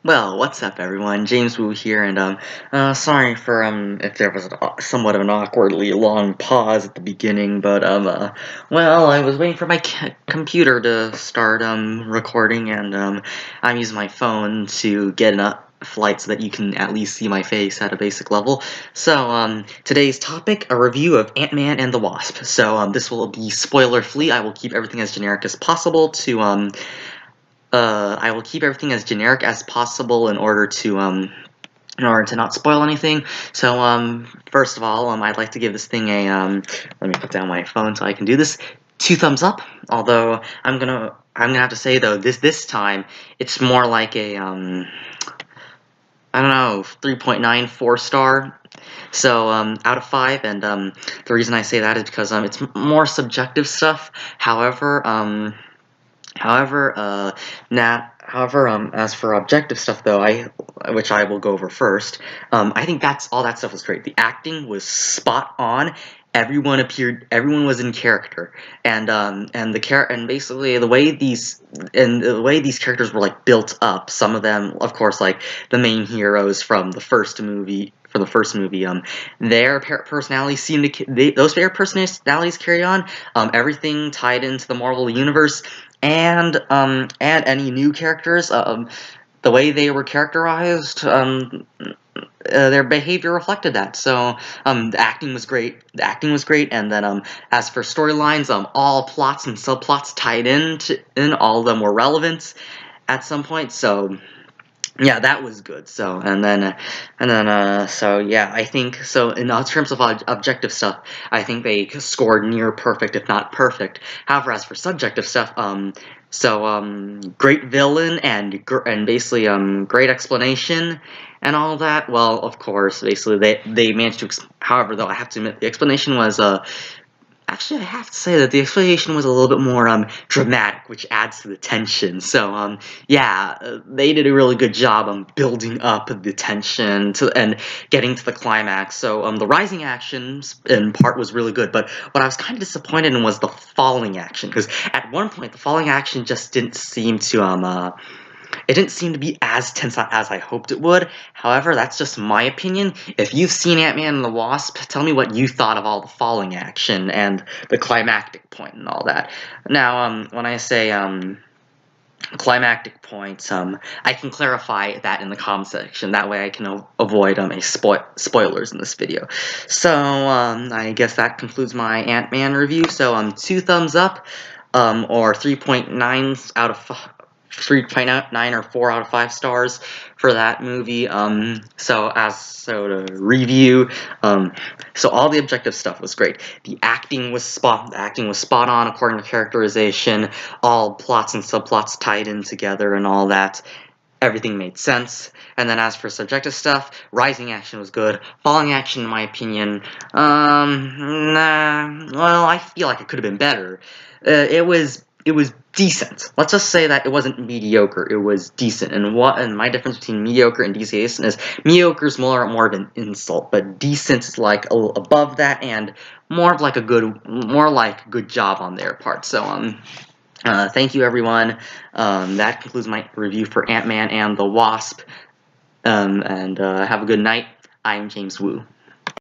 Well, what's up, everyone? James Wu here, and sorry for if there was somewhat of an awkwardly long pause at the beginning, but well, I was waiting for my computer to start recording, and I'm using my phone to get enough flight so that you can at least see my face at a basic level. So today's topic, a review of Ant-Man and the Wasp. So this will be spoiler-free. I will keep everything as generic as possible to I will keep everything as generic as possible in order to not spoil anything. So first of all, I'd like to give this thing a let me put down my phone so I can do this. 2 thumbs up. Although I'm gonna have to say though, this time it's more like a I don't know, 3.94 star. So out of 5, and the reason I say that is because it's more subjective stuff. As for objective stuff, though, which I will go over first, I think all that stuff was great. The acting was spot on. Everyone was in character, and basically the way these characters were like built up. Some of them, of course, like the main heroes from the first movie. Their personalities those pair personalities carry on. Everything tied into the Marvel universe. And any new characters, the way they were characterized, their behavior reflected that. So the acting was great. And then as for storylines, all plots and subplots tied in. All of them were relevant at some point. So yeah, that was good. So so yeah, I think so. In terms of objective stuff, I think they scored near perfect, if not perfect. However, as for subjective stuff, great villain and basically great explanation and all that. Well, of course, basically they managed to. However, though, I have to admit the explanation was Actually, I have to say that the explanation was a little bit more dramatic, which adds to the tension. So yeah, they did a really good job on building up the tension and getting to the climax. So the rising actions in part was really good, but what I was kind of disappointed in was the falling action, because at one point the falling action just didn't seem to it didn't seem to be as tense as I hoped it would. However, that's just my opinion. If you've seen Ant-Man and the Wasp, tell me what you thought of all the falling action and the climactic point and all that. Now, when I say climactic points, I can clarify that in the comment section. That way I can avoid spoilers in this video. So, I guess that concludes my Ant-Man review. So, 2 thumbs up, or 3.9 out of 3.9 or 4 out of 5 stars for that movie. So to review, so all the objective stuff was great. The acting was spot on according to characterization. All plots and subplots tied in together and all that. Everything made sense. And then as for subjective stuff, rising action was good. Falling action, in my opinion, nah. Well, I feel like it could have been better. It was decent. Let's just say that it wasn't mediocre. It was decent. And my difference between mediocre and decent is mediocre is more of an insult, but decent is like a little above that and more like good job on their part. So thank you, everyone. That concludes my review for Ant-Man and the Wasp. And have a good night. I'm James Wu.